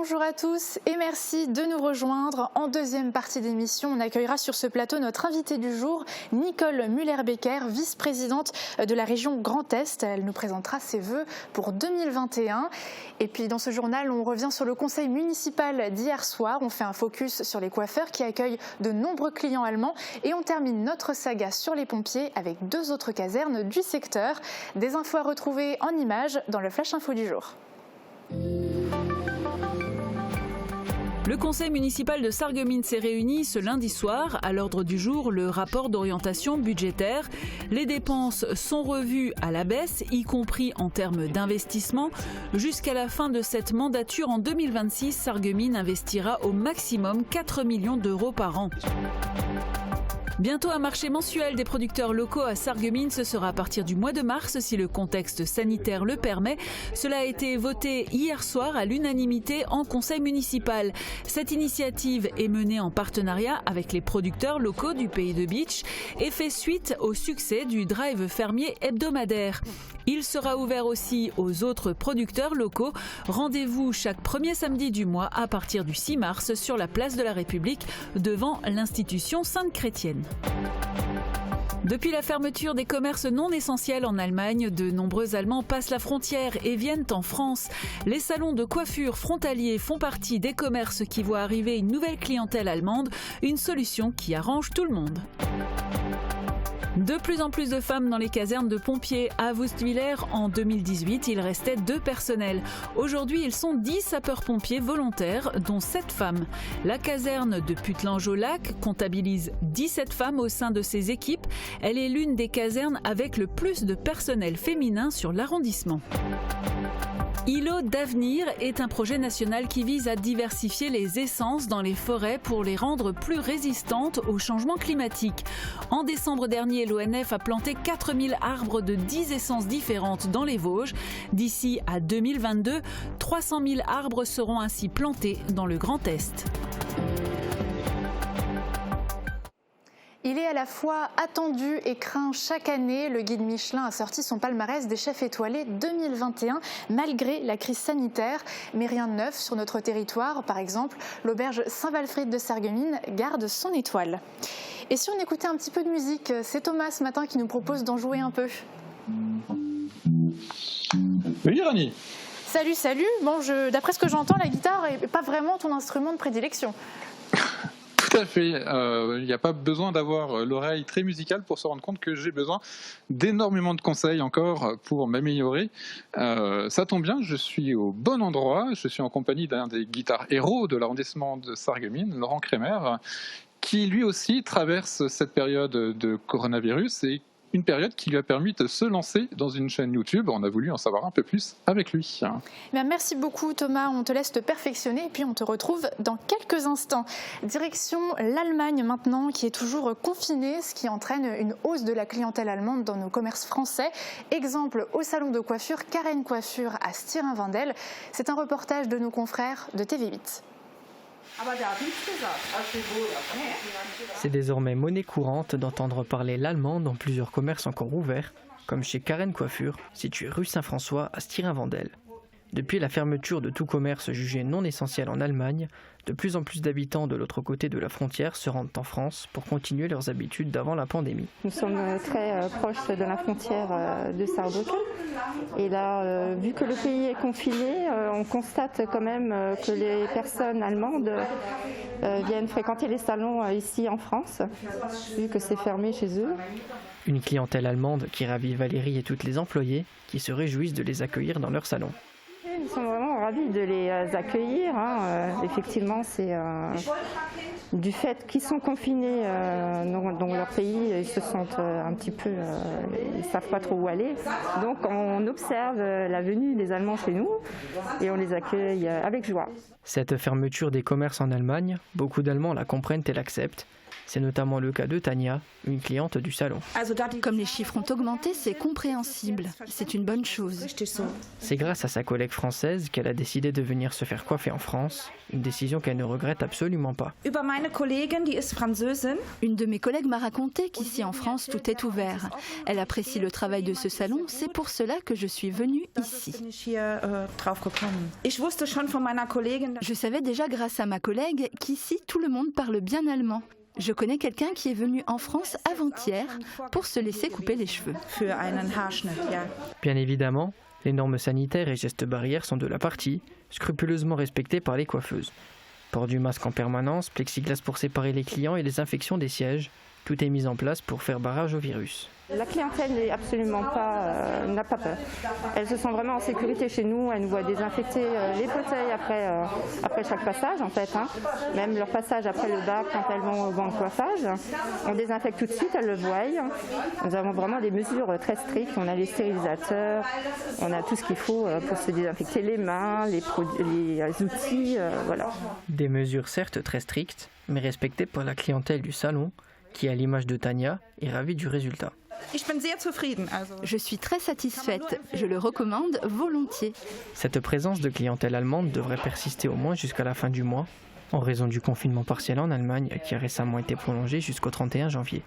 Bonjour à tous et merci de nous rejoindre. En deuxième partie d'émission, on accueillera sur ce plateau notre invitée du jour, Nicole Müller-Becker, vice-présidente de la région Grand Est. Elle nous présentera ses vœux pour 2021. Et puis dans ce journal, on revient sur le conseil municipal d'hier soir. On fait un focus sur les coiffeurs qui accueillent de nombreux clients allemands. Et on termine notre saga sur les pompiers avec deux autres casernes du secteur. Des infos à retrouver en images dans le Flash Info du jour. Le conseil municipal de Sarreguemines s'est réuni ce lundi soir. À l'ordre du jour, le rapport d'orientation budgétaire. Les dépenses sont revues à la baisse, y compris en termes d'investissement. Jusqu'à la fin de cette mandature en 2026, Sarreguemines investira au maximum 4 millions d'euros par an. Bientôt un marché mensuel des producteurs locaux à Sarreguemines, ce sera à partir du mois de mars si le contexte sanitaire le permet. Cela a été voté hier soir à l'unanimité en conseil municipal. Cette initiative est menée en partenariat avec les producteurs locaux du pays de Bitche et fait suite au succès du drive fermier hebdomadaire. Il sera ouvert aussi aux autres producteurs locaux. Rendez-vous chaque premier samedi du mois à partir du 6 mars sur la place de la République devant l'institution Sainte-Chrétienne. Depuis la fermeture des commerces non essentiels en Allemagne, de nombreux Allemands passent la frontière et viennent en France. Les salons de coiffure frontaliers font partie des commerces qui voient arriver une nouvelle clientèle allemande, une solution qui arrange tout le monde. De plus en plus de femmes dans les casernes de pompiers. À Wustwiller, en 2018, il restait 2 personnels. Aujourd'hui, ils sont 10 sapeurs-pompiers volontaires, dont 7 femmes. La caserne de Puttelange-au-Lac comptabilise 17 femmes au sein de ses équipes. Elle est l'une des casernes avec le plus de personnel féminin sur l'arrondissement. Îlots d'avenir est un projet national qui vise à diversifier les essences dans les forêts pour les rendre plus résistantes au changement climatique. En décembre dernier, l'ONF a planté 4000 arbres de 10 essences différentes dans les Vosges. D'ici à 2022, 300 000 arbres seront ainsi plantés dans le Grand Est. Il est à la fois attendu et craint chaque année. Le guide Michelin a sorti son palmarès des chefs étoilés 2021 malgré la crise sanitaire. Mais rien de neuf sur notre territoire. Par exemple, l'auberge Saint-Walfried de Sarreguemines garde son étoile. Et si on écoutait un petit peu de musique, c'est Thomas ce matin qui nous propose d'en jouer un peu. Oui, Rani. Salut. Bon, d'après ce que j'entends, la guitare n'est pas vraiment ton instrument de prédilection. Tout à fait. Il n'y a pas besoin d'avoir l'oreille très musicale pour se rendre compte que j'ai besoin d'énormément de conseils encore pour m'améliorer. Ça tombe bien, je suis au bon endroit. Je suis en compagnie d'un des guitares héros de l'arrondissement de Sarreguemines, Laurent Crémer, qui lui aussi traverse cette période de coronavirus et une période qui lui a permis de se lancer dans une chaîne YouTube. On a voulu en savoir un peu plus avec lui. Merci beaucoup Thomas, on te laisse te perfectionner et puis on te retrouve dans quelques instants. Direction l'Allemagne maintenant qui est toujours confinée, ce qui entraîne une hausse de la clientèle allemande dans nos commerces français. Exemple au salon de coiffure Karen Coiffure à Stirin-Wendel. C'est un reportage de nos confrères de TV8. C'est désormais monnaie courante d'entendre parler l'allemand dans plusieurs commerces encore ouverts, comme chez Karen Coiffure, situé rue Saint-François à Stirin-Wendel. Depuis la fermeture de tout commerce jugé non essentiel en Allemagne, de plus en plus d'habitants de l'autre côté de la frontière se rendent en France pour continuer leurs habitudes d'avant la pandémie. Nous sommes très proches de la frontière de Saarbrücken. Et là, vu que le pays est confiné, on constate quand même que les personnes allemandes viennent fréquenter les salons ici en France, vu que c'est fermé chez eux. Une clientèle allemande qui ravit Valérie et toutes les employées qui se réjouissent de les accueillir dans leur salon. Nous sommes vraiment ravis de les accueillir. Effectivement, c'est du fait qu'ils sont confinés dans leur pays, ils se sentent un petit peu, ils ne savent pas trop où aller. Donc on observe la venue des Allemands chez nous et on les accueille avec joie. Cette fermeture des commerces en Allemagne, beaucoup d'Allemands la comprennent et l'acceptent. C'est notamment le cas de Tania, une cliente du salon. Comme les chiffres ont augmenté, c'est compréhensible. C'est une bonne chose. C'est grâce à sa collègue française qu'elle a décidé de venir se faire coiffer en France, une décision qu'elle ne regrette absolument pas. Une de mes collègues m'a raconté qu'ici en France, tout est ouvert. Elle apprécie le travail de ce salon, c'est pour cela que je suis venue ici. Je savais déjà grâce à ma collègue qu'ici, tout le monde parle bien allemand. Je connais quelqu'un qui est venu en France avant-hier pour se laisser couper les cheveux. Bien évidemment, les normes sanitaires et gestes barrières sont de la partie, scrupuleusement respectés par les coiffeuses. Port du masque en permanence, plexiglas pour séparer les clients et désinfection des sièges. Tout est mis en place pour faire barrage au virus. La clientèle n'est absolument pas, n'a pas peur. Elle se sent vraiment en sécurité chez nous. Elle nous voit désinfecter les fauteuils après chaque passage en fait. Même leur passage après le bac quand elles vont au banc de coiffage. On désinfecte tout de suite, elles le voient. Nous avons vraiment des mesures très strictes. On a les stérilisateurs, on a tout ce qu'il faut pour se désinfecter les mains, les outils, voilà. Des mesures certes très strictes, mais respectées par la clientèle du salon, qui, à l'image de Tania, est ravie du résultat. Je suis très satisfaite. Je le recommande volontiers. Cette présence de clientèle allemande devrait persister au moins jusqu'à la fin du mois, en raison du confinement partiel en Allemagne qui a récemment été prolongé jusqu'au 31 janvier.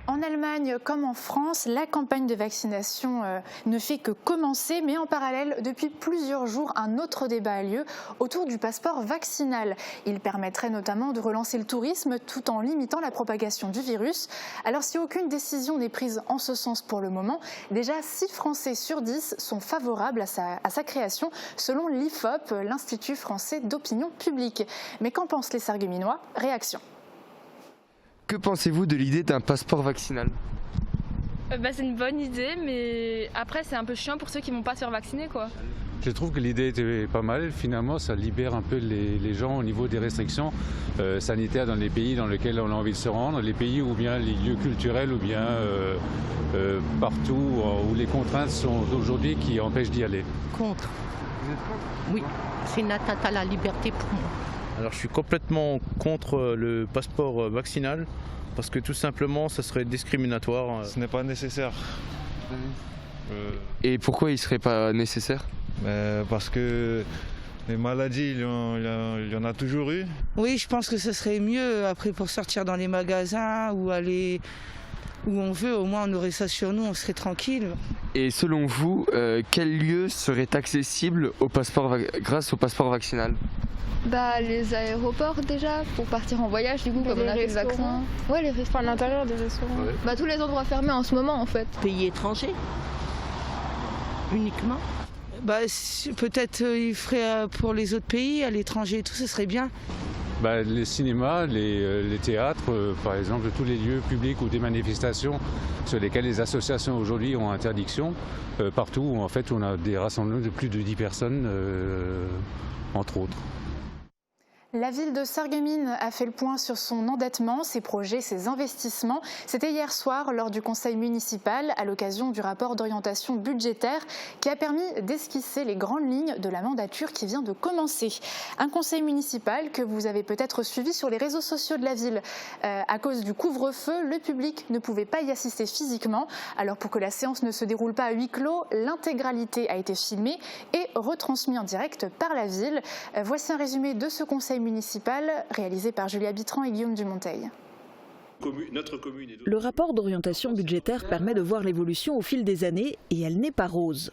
En Allemagne comme en France, la campagne de vaccination ne fait que commencer, mais en parallèle, depuis plusieurs jours, un autre débat a lieu autour du passeport vaccinal. Il permettrait notamment de relancer le tourisme tout en limitant la propagation du virus. Alors si aucune décision n'est prise en ce sens pour le moment, déjà 6 Français sur 10 sont favorables à sa création, selon l'IFOP, l'Institut français d'opinion publique. Mais qu'en pensent les Sarregueminois? Réaction. Que pensez-vous de l'idée d'un passeport vaccinal ? C'est une bonne idée, mais après c'est un peu chiant pour ceux qui ne vont pas se faire vacciner, quoi. Je trouve que l'idée était pas mal. Finalement, ça libère un peu les gens au niveau des restrictions sanitaires dans les pays dans lesquels on a envie de se rendre, les pays ou bien les lieux culturels ou bien partout où les contraintes sont aujourd'hui qui empêchent d'y aller. Contre. Vous êtes contre ? Oui, c'est une atteinte à la liberté pour moi. Alors je suis complètement contre le passeport vaccinal parce que tout simplement ça serait discriminatoire. Ce n'est pas nécessaire. Et pourquoi il ne serait pas nécessaire ? Parce que les maladies, il y en a toujours eu. Oui, je pense que ce serait mieux après pour sortir dans les magasins ou aller où on veut, au moins on aurait ça sur nous, on serait tranquille. Et selon vous, quel lieu serait accessible grâce au passeport vaccinal ? Les aéroports déjà, pour partir en voyage du coup, comme on a fait le vaccin. Ouais, les restaurants. À l'intérieur des restaurants. Ouais. Tous les endroits fermés en ce moment en fait. Pays étrangers uniquement. Peut-être il ferait pour les autres pays, à l'étranger et tout, ce serait bien. Les cinémas, les théâtres, par exemple, tous les lieux publics ou des manifestations sur lesquels les associations aujourd'hui ont interdiction, partout où en fait on a des rassemblements de plus de 10 personnes, entre autres. La ville de Sarreguemines a fait le point sur son endettement, ses projets, ses investissements. C'était hier soir lors du conseil municipal à l'occasion du rapport d'orientation budgétaire qui a permis d'esquisser les grandes lignes de la mandature qui vient de commencer. Un conseil municipal que vous avez peut-être suivi sur les réseaux sociaux de la ville. À cause du couvre-feu, le public ne pouvait pas y assister physiquement. Alors pour que la séance ne se déroule pas à huis clos, l'intégralité a été filmée et retransmise en direct par la ville. Voici un résumé de ce conseil municipal réalisé par Julia Bitran et Guillaume Dumonteil. Le rapport d'orientation budgétaire permet de voir l'évolution au fil des années et elle n'est pas rose.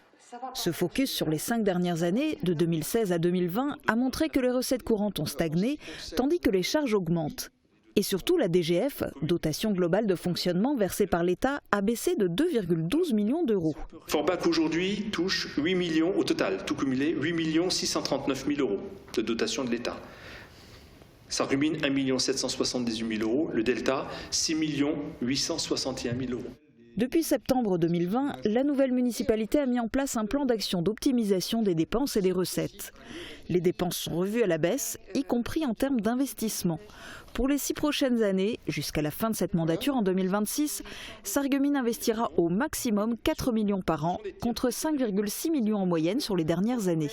Ce focus sur les 5 dernières années, de 2016 à 2020, a montré que les recettes courantes ont stagné, tandis que les charges augmentent. Et surtout, la DGF, dotation globale de fonctionnement versée par l'État, a baissé de 2,12 millions d'euros. Forbach aujourd'hui touche 8 millions au total, tout cumulé, 8 639 000 euros de dotation de l'État. Sarreguemines, 1 778 000 euros, le delta, 6 861 000 euros. Depuis septembre 2020, la nouvelle municipalité a mis en place un plan d'action d'optimisation des dépenses et des recettes. Les dépenses sont revues à la baisse, y compris en termes d'investissement. Pour les 6 prochaines années, jusqu'à la fin de cette mandature en 2026, Sarreguemines investira au maximum 4 millions par an, contre 5,6 millions en moyenne sur les dernières années.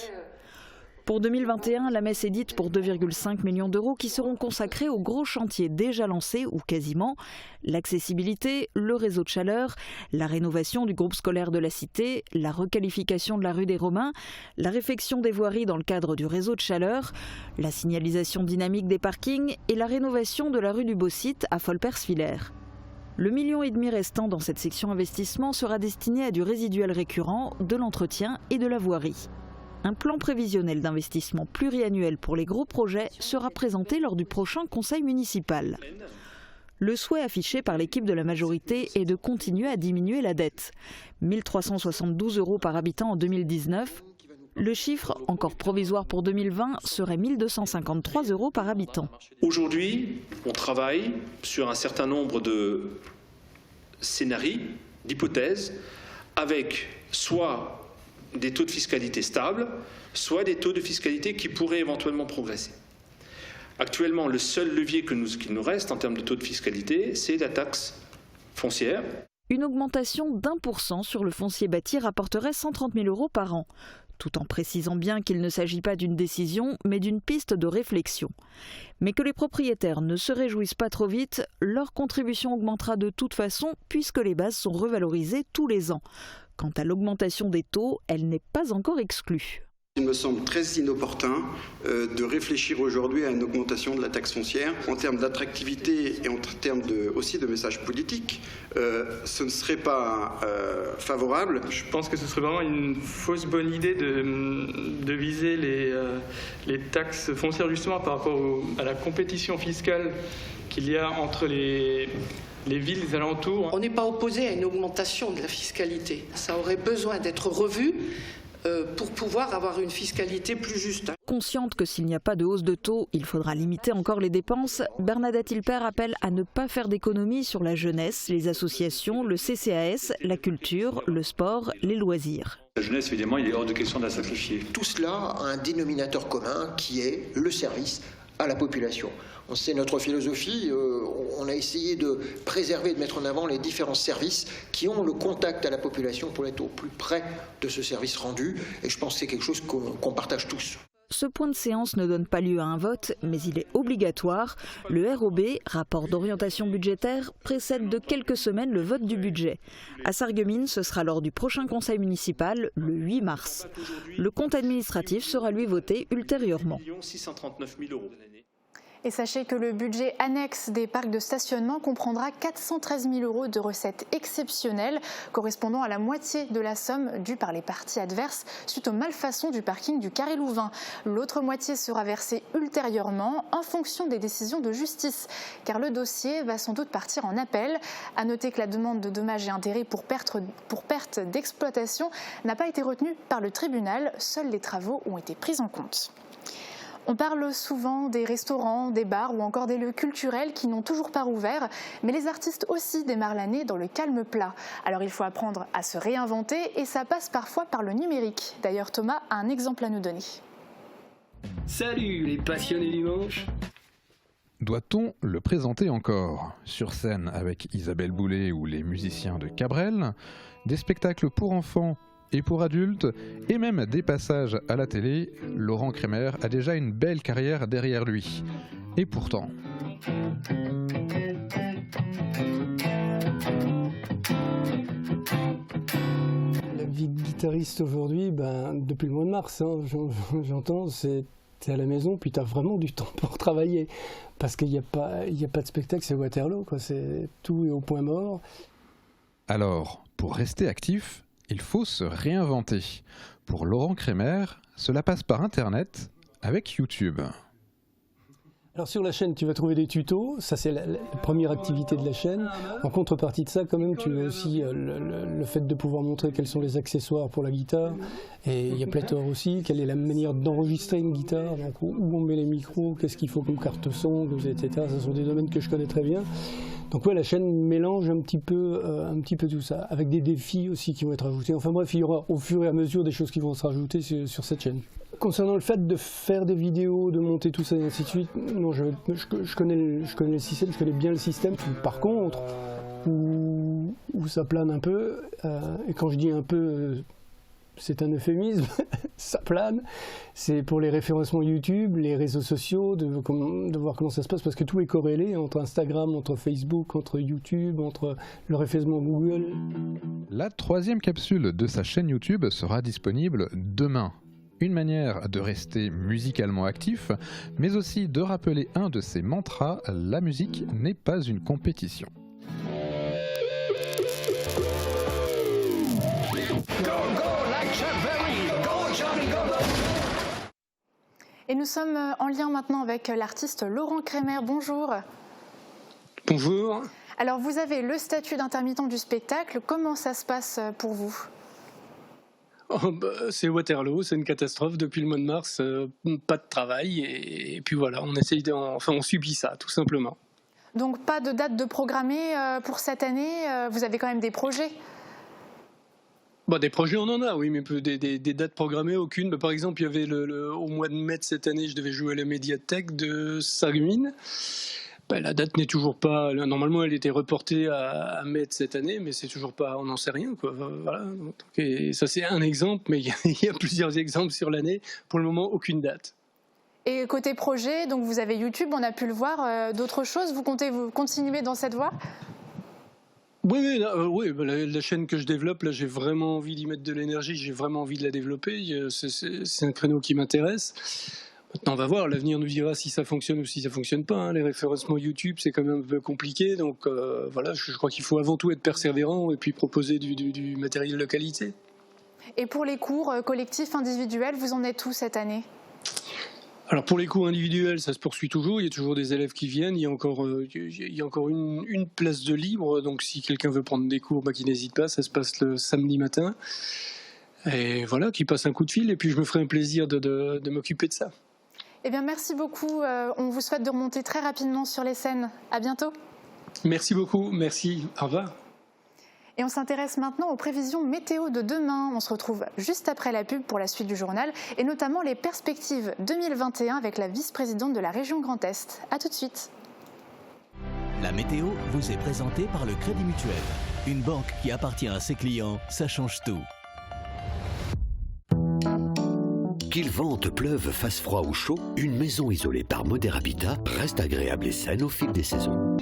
Pour 2021, la messe est dite pour 2,5 millions d'euros qui seront consacrés aux gros chantiers déjà lancés ou quasiment. L'accessibilité, le réseau de chaleur, la rénovation du groupe scolaire de la cité, la requalification de la rue des Romains, la réfection des voiries dans le cadre du réseau de chaleur, la signalisation dynamique des parkings et la rénovation de la rue du Beau-Site à Folpers-Villers. Le 1,5 million restant dans cette section investissement sera destiné à du résiduel récurrent, de l'entretien et de la voirie. Un plan prévisionnel d'investissement pluriannuel pour les gros projets sera présenté lors du prochain conseil municipal. Le souhait affiché par l'équipe de la majorité est de continuer à diminuer la dette. 1 372 € par habitant en 2019. Le chiffre, encore provisoire pour 2020, serait 1 253 € par habitant. Aujourd'hui, on travaille sur un certain nombre de scénarios, d'hypothèses, avec soit des taux de fiscalité stables, soit des taux de fiscalité qui pourraient éventuellement progresser. Actuellement, le seul levier qu'il nous reste en termes de taux de fiscalité, c'est la taxe foncière. Une augmentation d'1% sur le foncier bâti rapporterait 130 000 € par an, tout en précisant bien qu'il ne s'agit pas d'une décision, mais d'une piste de réflexion. Mais que les propriétaires ne se réjouissent pas trop vite, leur contribution augmentera de toute façon puisque les bases sont revalorisées tous les ans. Quant à l'augmentation des taux, elle n'est pas encore exclue. Il me semble très inopportun de réfléchir aujourd'hui à une augmentation de la taxe foncière. En termes d'attractivité et en termes aussi de message politique, ce ne serait pas favorable. Je pense que ce serait vraiment une fausse bonne idée de viser les taxes foncières justement par rapport à la compétition fiscale qu'il y a entre les villes des alentours. On n'est pas opposé à une augmentation de la fiscalité. Ça aurait besoin d'être revu pour pouvoir avoir une fiscalité plus juste. Consciente que s'il n'y a pas de hausse de taux, il faudra limiter encore les dépenses, Bernadette Hilpert appelle à ne pas faire d'économies sur la jeunesse, les associations, le CCAS, la culture, le sport, les loisirs. La jeunesse, évidemment, il est hors de question de la sacrifier. Tout cela a un dénominateur commun qui est le service à la population. C'est notre philosophie, on a essayé de préserver, de mettre en avant les différents services qui ont le contact à la population pour être au plus près de ce service rendu, et je pense que c'est quelque chose qu'on partage tous. Ce point de séance ne donne pas lieu à un vote, mais il est obligatoire. Le ROB, rapport d'orientation budgétaire, précède de quelques semaines le vote du budget. À Sarreguemines, ce sera lors du prochain conseil municipal, le 8 mars. Le compte administratif sera lui voté ultérieurement. 639 000 €. Et sachez que le budget annexe des parcs de stationnement comprendra 413 000 € de recettes exceptionnelles, correspondant à la moitié de la somme due par les parties adverses suite aux malfaçons du parking du Carré-Louvain. L'autre moitié sera versée ultérieurement en fonction des décisions de justice, car le dossier va sans doute partir en appel. À noter que la demande de dommages et intérêts pour perte d'exploitation n'a pas été retenue par le tribunal. Seuls les travaux ont été pris en compte. On parle souvent des restaurants, des bars ou encore des lieux culturels qui n'ont toujours pas rouvert, mais les artistes aussi démarrent l'année dans le calme plat. Alors il faut apprendre à se réinventer et ça passe parfois par le numérique. D'ailleurs Thomas a un exemple à nous donner. Salut les passionnés du manche! Doit-on le présenter encore? Sur scène avec Isabelle Boulay ou les musiciens de Cabrel, des spectacles pour enfants et pour adultes, et même des passages à la télé, Laurent Kremer a déjà une belle carrière derrière lui. Et pourtant... La vie de guitariste aujourd'hui, depuis le mois de mars, j'entends, c'est à la maison, puis tu as vraiment du temps pour travailler. Parce qu'il n'y a pas de spectacle, c'est Waterloo, quoi. Tout est au point mort. Alors, pour rester actif, il faut se réinventer. Pour Laurent Kremer, cela passe par Internet avec YouTube. Alors sur la chaîne, tu vas trouver des tutos, ça c'est la première activité de la chaîne. En contrepartie de ça, quand même, tu as aussi le fait de pouvoir montrer quels sont les accessoires pour la guitare. Et il y a pléthore aussi, quelle est la manière d'enregistrer une guitare, donc où on met les micros, qu'est-ce qu'il faut comme carte son, etc. Ce sont des domaines que je connais très bien. Donc ouais, la chaîne mélange un petit peu tout ça, avec des défis aussi qui vont être ajoutés. Enfin bref, il y aura au fur et à mesure des choses qui vont se rajouter sur cette chaîne. Concernant le fait de faire des vidéos, de monter tout ça et ainsi de suite, non, je connais le système, je connais bien le système. Par contre, où ça plane un peu, et quand je dis un peu, c'est un euphémisme, ça plane. C'est pour les référencements YouTube, les réseaux sociaux, de voir comment ça se passe, parce que tout est corrélé entre Instagram, entre Facebook, entre YouTube, entre le référencement Google. La 3e capsule de sa chaîne YouTube sera disponible demain. Une manière de rester musicalement actif, mais aussi de rappeler un de ses mantras, la musique n'est pas une compétition. Et nous sommes en lien maintenant avec l'artiste Laurent Kremer. Bonjour. Bonjour. Alors vous avez le statut d'intermittent du spectacle. Comment ça se passe pour vous ? C'est Waterloo, c'est une catastrophe. Depuis le mois de mars, pas de travail. Et puis voilà, on subit ça, tout simplement. Donc pas de date de programmée pour cette année. Vous avez quand même des projets ? Des projets, on en a, oui, mais des dates programmées, aucune. Par exemple, il y avait au mois de mai de cette année, je devais jouer à la médiathèque de Sarreguemines. La date n'est toujours pas... Normalement, elle était reportée à mai de cette année, mais c'est toujours pas... On n'en sait rien, quoi. Voilà. Et ça, c'est un exemple, mais il y a plusieurs exemples sur l'année. Pour le moment, aucune date. Et côté projet, donc vous avez YouTube, on a pu le voir. D'autres choses, vous comptez continuer dans cette voie ? Oui, la chaîne que je développe, là, j'ai vraiment envie d'y mettre de l'énergie, j'ai vraiment envie de la développer. C'est un créneau qui m'intéresse. Maintenant, on va voir, l'avenir nous dira si ça fonctionne ou si ça fonctionne pas. Les référencements YouTube, c'est quand même un peu compliqué. Donc voilà, je crois qu'il faut avant tout être persévérant et puis proposer du matériel de qualité. Et pour les cours collectifs, individuels, vous en êtes où cette année ? Alors pour les cours individuels, ça se poursuit toujours. Il y a toujours des élèves qui viennent. Il y a encore une place de libre. Donc si quelqu'un veut prendre des cours, qu'il n'hésite pas. Ça se passe le samedi matin. Et voilà, qu'il passe un coup de fil. Et puis je me ferai un plaisir de m'occuper de ça. Eh bien, merci beaucoup. On vous souhaite de remonter très rapidement sur les scènes. À bientôt. Merci beaucoup. Merci. Au revoir. Et on s'intéresse maintenant aux prévisions météo de demain. On se retrouve juste après la pub pour la suite du journal et notamment les perspectives 2021 avec la vice-présidente de la région Grand Est. A tout de suite. La météo vous est présentée par le Crédit Mutuel. Une banque qui appartient à ses clients, ça change tout. Qu'il vente, pleuve, fasse froid ou chaud, une maison isolée par Moder Habitat reste agréable et saine au fil des saisons.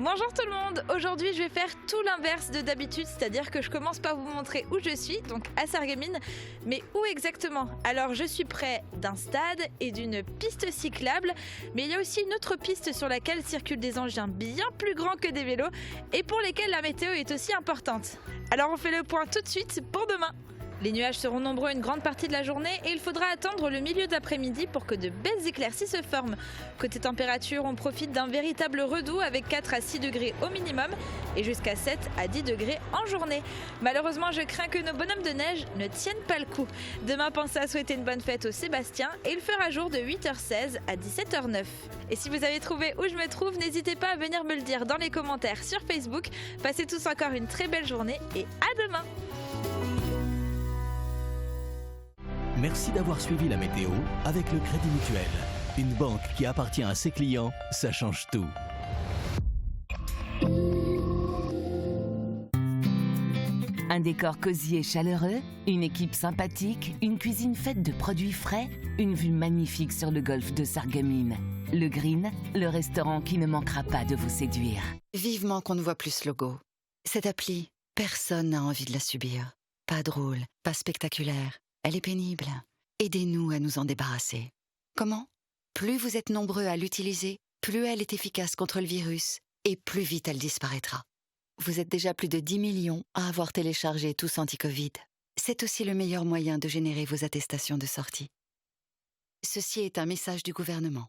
Bonjour tout le monde, aujourd'hui je vais faire tout l'inverse de d'habitude, c'est-à-dire que je commence par vous montrer où je suis, donc à Sarreguemines, mais où exactement? Alors je suis près d'un stade et d'une piste cyclable, mais il y a aussi une autre piste sur laquelle circulent des engins bien plus grands que des vélos et pour lesquels la météo est aussi importante. Alors on fait le point tout de suite pour demain. Les nuages seront nombreux une grande partie de la journée et il faudra attendre le milieu d'après-midi pour que de belles éclaircies se forment. Côté température, on profite d'un véritable redout avec 4 à 6 degrés au minimum et jusqu'à 7 à 10 degrés en journée. Malheureusement, je crains que nos bonhommes de neige ne tiennent pas le coup. Demain, pensez à souhaiter une bonne fête aux Sébastien et il fera jour de 8h16 à 17h09. Et si vous avez trouvé où je me trouve, n'hésitez pas à venir me le dire dans les commentaires sur Facebook. Passez tous encore une très belle journée et à demain! Merci d'avoir suivi la météo avec le Crédit Mutuel. Une banque qui appartient à ses clients, ça change tout. Un décor cosy et chaleureux, une équipe sympathique, une cuisine faite de produits frais, une vue magnifique sur le golfe de Sarreguemines. Le Green, le restaurant qui ne manquera pas de vous séduire. Vivement qu'on ne voit plus ce logo. Cette appli, personne n'a envie de la subir. Pas drôle, pas spectaculaire. Elle est pénible. Aidez-nous à nous en débarrasser. Comment? Plus vous êtes nombreux à l'utiliser, plus elle est efficace contre le virus et plus vite elle disparaîtra. Vous êtes déjà plus de 10 millions à avoir téléchargé Tous Anti-Covid. C'est aussi le meilleur moyen de générer vos attestations de sortie. Ceci est un message du gouvernement.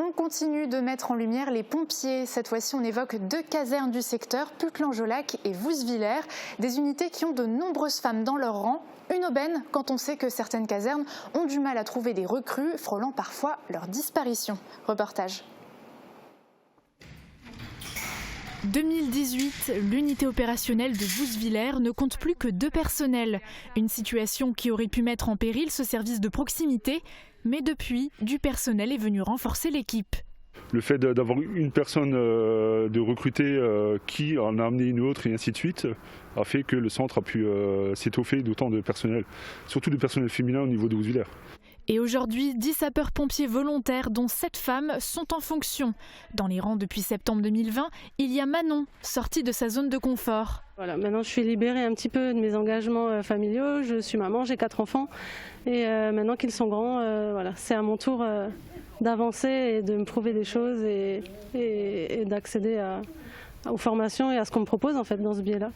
On continue de mettre en lumière les pompiers. Cette fois-ci, on évoque 2 casernes du secteur, Putelangeaulac et Vousvillers, des unités qui ont de nombreuses femmes dans leur rang. Une aubaine quand on sait que certaines casernes ont du mal à trouver des recrues, frôlant parfois leur disparition. Reportage. 2018, l'unité opérationnelle de Bousvillers ne compte plus que 2 personnels. Une situation qui aurait pu mettre en péril ce service de proximité. Mais depuis, du personnel est venu renforcer l'équipe. Le fait d'avoir une personne de recruter qui en a amené une autre et ainsi de suite a fait que le centre a pu s'étoffer d'autant de personnel, surtout du personnel féminin au niveau de Bousvillers. Et aujourd'hui, 10 sapeurs-pompiers volontaires, dont 7 femmes, sont en fonction. Dans les rangs depuis septembre 2020, il y a Manon, sortie de sa zone de confort. Voilà, maintenant je suis libérée un petit peu de mes engagements familiaux. Je suis maman, j'ai 4 enfants. Et maintenant qu'ils sont grands, voilà, c'est à mon tour d'avancer et de me prouver des choses et d'accéder aux formations et à ce qu'on me propose en fait dans ce biais-là.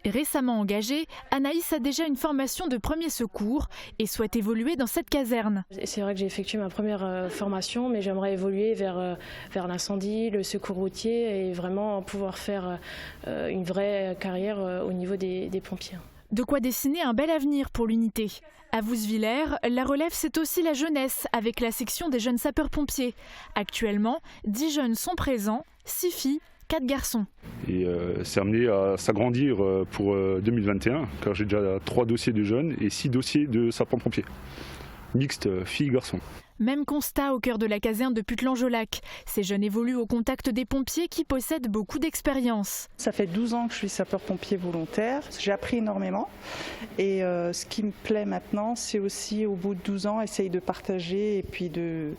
Récemment engagée, Anaïs a déjà une formation de premier secours et souhaite évoluer dans cette caserne. C'est vrai que j'ai effectué ma première formation, mais j'aimerais évoluer vers l'incendie, le secours routier et vraiment pouvoir faire une vraie carrière au niveau des pompiers. De quoi dessiner un bel avenir pour l'unité. À Bousvillers, la relève, c'est aussi la jeunesse, avec la section des jeunes sapeurs-pompiers. Actuellement, 10 jeunes sont présents, 6 filles, 4 garçons. Et c'est amené à s'agrandir pour 2021, car j'ai déjà 3 dossiers de jeunes et 6 dossiers de sapeurs-pompiers. Mixte filles-garçons. Même constat au cœur de la caserne de Putelange-au-Lac. Ces jeunes évoluent au contact des pompiers qui possèdent beaucoup d'expérience. Ça fait 12 ans que je suis sapeur-pompier volontaire. J'ai appris énormément. Et ce qui me plaît maintenant, c'est aussi au bout de 12 ans, essayer de partager et puis de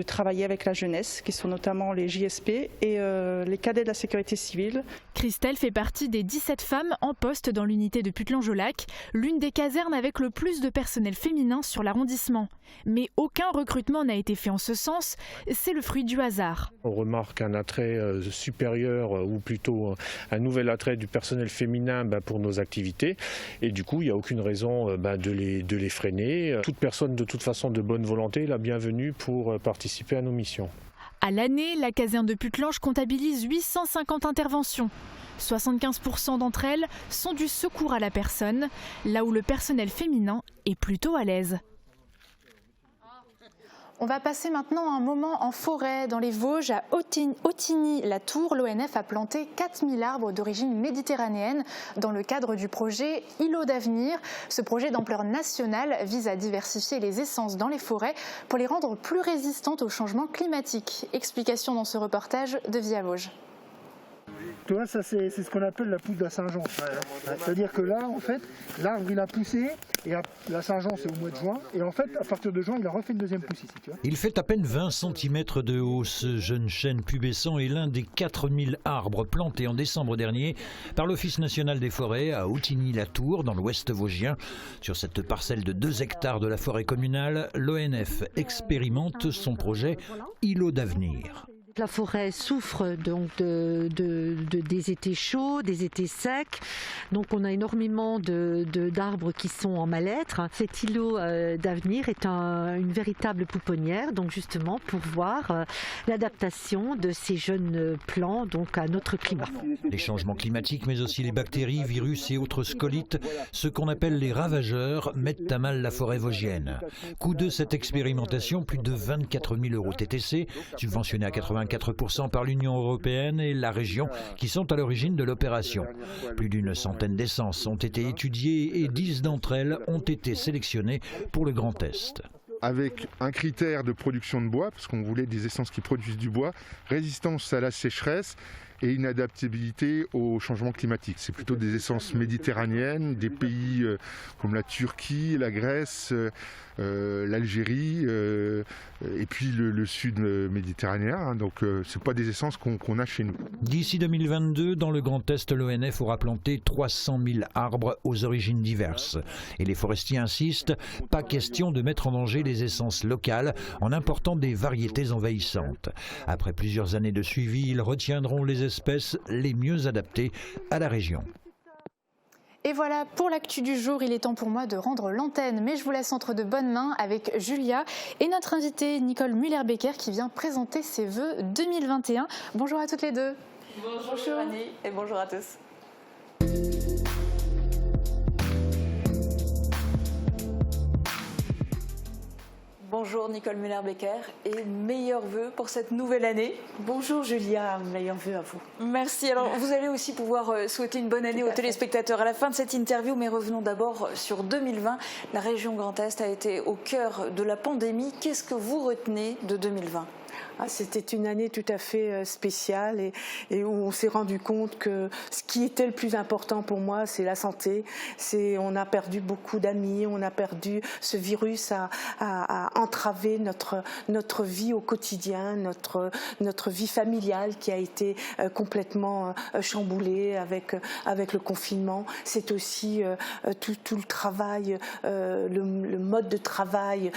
travailler avec la jeunesse, qui sont notamment les JSP et les cadets de la sécurité civile. Christelle fait partie des 17 femmes en poste dans l'unité de Putelange-au-Lac, l'une des casernes avec le plus de personnel féminin sur l'arrondissement. Mais aucun recrutement n'a été fait en ce sens, c'est le fruit du hasard. On remarque un attrait supérieur ou plutôt un nouvel attrait du personnel féminin pour nos activités et du coup il n'y a aucune raison de les freiner. Toute personne de toute façon de bonne volonté est la bienvenue pour participer à nos missions. À l'année, la caserne de Putelange comptabilise 850 interventions. 75% d'entre elles sont du secours à la personne, là où le personnel féminin est plutôt à l'aise. On va passer maintenant un moment en forêt. Dans les Vosges, à Autigny-la-Tour, l'ONF a planté 4000 arbres d'origine méditerranéenne dans le cadre du projet Îlot d'avenir. Ce projet d'ampleur nationale vise à diversifier les essences dans les forêts pour les rendre plus résistantes au changement climatique. Explication dans ce reportage de Via Vosges. Tu vois, ça c'est ce qu'on appelle la pousse de la Saint-Jean. C'est-à-dire que là, en fait, l'arbre il a poussé, et la Saint-Jean c'est au mois de juin, et en fait, à partir de juin, il a refait une deuxième pousse ici. Tu vois. Il fait à peine 20 cm de haut. Ce jeune chêne pubescent est l'un des 4000 arbres plantés en décembre dernier par l'Office national des forêts à Autigny-la-Tour, dans l'ouest vosgien. Sur cette parcelle de 2 hectares de la forêt communale, l'ONF expérimente son projet Îlot d'avenir. La forêt souffre donc des étés chauds, des étés secs. Donc on a énormément d'arbres qui sont en mal-être. Cet îlot d'avenir est une véritable pouponnière, donc justement pour voir l'adaptation de ces jeunes plants donc à notre climat. Les changements climatiques, mais aussi les bactéries, virus et autres scolites, ce qu'on appelle les ravageurs, mettent à mal la forêt vosgienne. Coût de cette expérimentation, plus de 24 000 € TTC, subventionnés à 84% par l'Union européenne et la région qui sont à l'origine de l'opération. Plus d'une centaine d'essences ont été étudiées et 10 d'entre elles ont été sélectionnées pour le Grand Est. Avec un critère de production de bois, parce qu'on voulait des essences qui produisent du bois, résistance à la sécheresse et une adaptabilité au changement climatique. C'est plutôt des essences méditerranéennes, des pays comme la Turquie, la Grèce, l'Algérie et puis le sud méditerranéen. Donc ce n'est pas des essences qu'on a chez nous. D'ici 2022, dans le Grand Est, l'ONF aura planté 300 000 arbres aux origines diverses. Et les forestiers insistent, pas question de mettre en danger les essences locales en important des variétés envahissantes. Après plusieurs années de suivi, ils retiendront les espèces les mieux adaptées à la région. Et voilà, pour l'actu du jour, il est temps pour moi de rendre l'antenne. Mais je vous laisse entre de bonnes mains avec Julia et notre invitée Nicole Müller-Becker qui vient présenter ses vœux 2021. Bonjour à toutes les deux. Bonjour Annie et bonjour à tous. Bonjour Nicole Müller-Becker et meilleurs vœux pour cette nouvelle année. Bonjour Julia, meilleurs vœux à vous. Merci. Alors vous allez aussi pouvoir souhaiter une bonne année aux téléspectateurs à la fin de cette interview, mais revenons d'abord sur 2020. La région Grand Est a été au cœur de la pandémie. Qu'est-ce que vous retenez de 2020 ? C'était une année tout à fait spéciale et où on s'est rendu compte que ce qui était le plus important pour moi, c'est la santé. On a perdu beaucoup d'amis, on a perdu, ce virus a entravé notre vie au quotidien, notre vie familiale qui a été complètement chamboulée avec le confinement. C'est aussi tout le travail, le mode de travail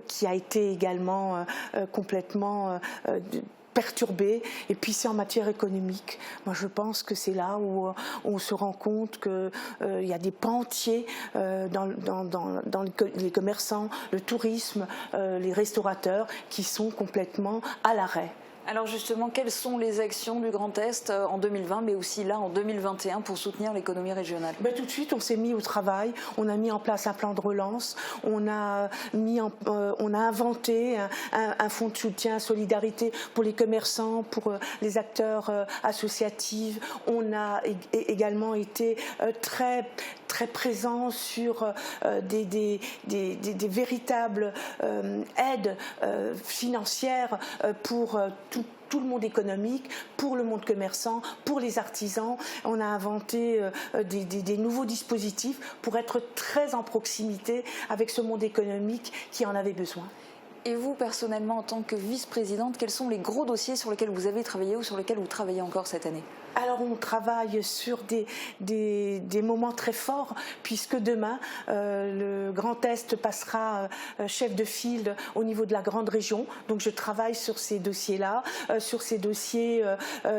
qui a été également complètement perturbé. Et puis c'est en matière économique. Moi je pense que c'est là où on se rend compte qu'il y a des pans entiers dans les commerçants, le tourisme, les restaurateurs qui sont complètement à l'arrêt. Alors justement, quelles sont les actions du Grand Est en 2020, mais aussi là en 2021 pour soutenir l'économie régionale ? Tout de suite, on s'est mis au travail. On a mis en place un plan de relance. On a inventé un fonds de soutien, solidarité pour les commerçants, pour les acteurs associatifs. On a également été très présent sur des véritables aides financières pour tout le monde économique, pour le monde commerçant, pour les artisans. On a inventé des nouveaux dispositifs pour être très en proximité avec ce monde économique qui en avait besoin. Et vous, personnellement, en tant que vice-présidente, quels sont les gros dossiers sur lesquels vous avez travaillé ou sur lesquels vous travaillez encore cette année ? Alors on travaille sur des moments très forts, puisque demain, le Grand Est passera chef de file au niveau de la grande région. Donc je travaille sur ces dossiers-là, sur ces dossiers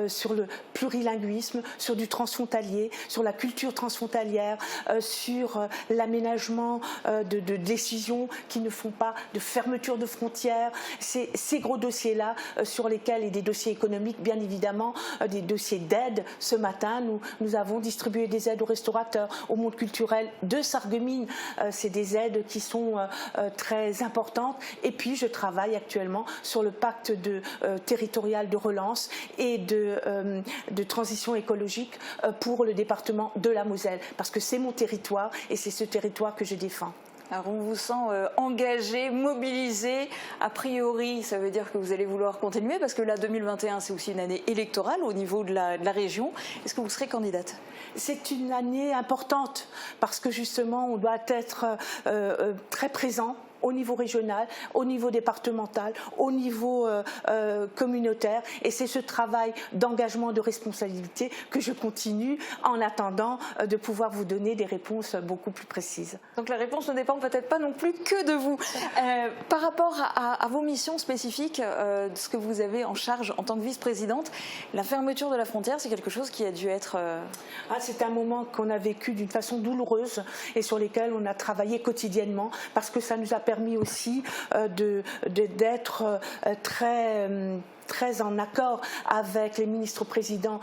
sur le plurilinguisme, sur du transfrontalier, sur la culture transfrontalière, sur l'aménagement de décisions qui ne font pas de fermeture de frontières. Ces gros dossiers-là sur lesquels, et des dossiers économiques bien évidemment, des dossiers d'aide. Ce matin, nous avons distribué des aides aux restaurateurs, au monde culturel de Sarreguemines. C'est des aides qui sont très importantes. Et puis, je travaille actuellement sur le pacte territorial de relance et de transition écologique pour le département de la Moselle, parce que c'est mon territoire et c'est ce territoire que je défends. Alors on vous sent engagé, mobilisé. A priori, ça veut dire que vous allez vouloir continuer, parce que là, 2021, c'est aussi une année électorale au niveau de la région. Est-ce que vous serez candidate ? C'est une année importante, parce que justement, on doit être très présent au niveau régional, au niveau départemental, au niveau communautaire. Et c'est ce travail d'engagement, de responsabilité que je continue en attendant de pouvoir vous donner des réponses beaucoup plus précises. Donc la réponse ne dépend peut-être pas non plus que de vous. Par rapport à vos missions spécifiques, de ce que vous avez en charge en tant que vice-présidente, la fermeture de la frontière, c'est quelque chose qui a dû être... C'est un moment qu'on a vécu d'une façon douloureuse et sur lequel on a travaillé quotidiennement, parce que ça nous a permis aussi d'être très en accord avec les ministres-présidents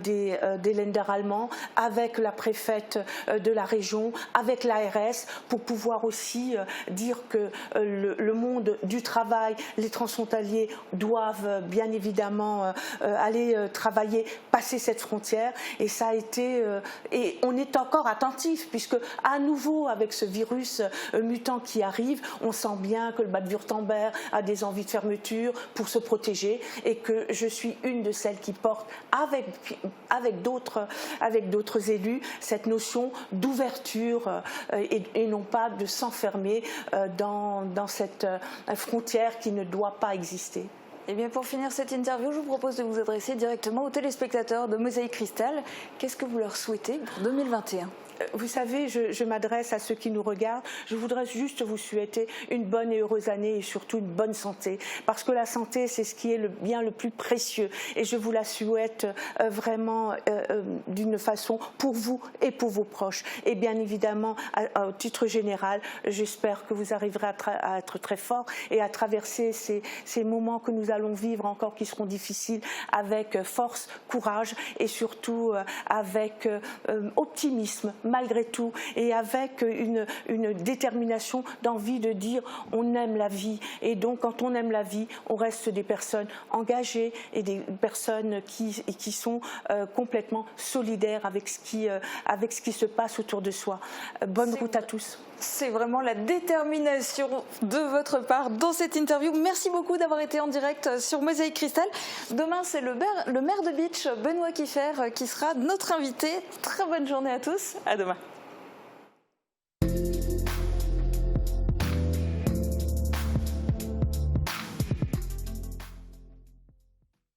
des Länder allemands, avec la préfète de la région, avec l'ARS, pour pouvoir aussi dire que le monde du travail, les transfrontaliers doivent bien évidemment aller travailler, passer cette frontière. Et ça a été... et on est encore attentif, puisque à nouveau, avec ce virus mutant qui arrive, on sent bien que le Bade-Wurtemberg a des envies de fermeture pour se protéger, et que je suis une de celles qui porte avec d'autres élus cette notion d'ouverture et non pas de s'enfermer dans cette frontière qui ne doit pas exister. Eh bien, pour finir cette interview, je vous propose de vous adresser directement aux téléspectateurs de Mosaïque Cristal. Qu'est-ce que vous leur souhaitez pour 2021 ? Vous savez, je m'adresse à ceux qui nous regardent. Je voudrais juste vous souhaiter une bonne et heureuse année et surtout une bonne santé. Parce que la santé, c'est ce qui est le bien le plus précieux. Et je vous la souhaite vraiment d'une façon pour vous et pour vos proches. Et bien évidemment, au titre général, j'espère que vous arriverez à être très fort et à traverser ces moments que nous allons vivre encore, qui seront difficiles, avec force, courage et surtout avec optimisme, malgré tout, et avec une détermination d'envie de dire on aime la vie. Et donc quand on aime la vie, on reste des personnes engagées et des personnes qui sont complètement solidaires avec ce qui se passe autour de soi. Bonne route à tous. C'est vraiment la détermination de votre part dans cette interview. Merci beaucoup d'avoir été en direct sur Mosaïque Cristal. Demain, c'est le maire de Bitche, Benoît Kieffer, qui sera notre invité. Très bonne journée à tous. À demain.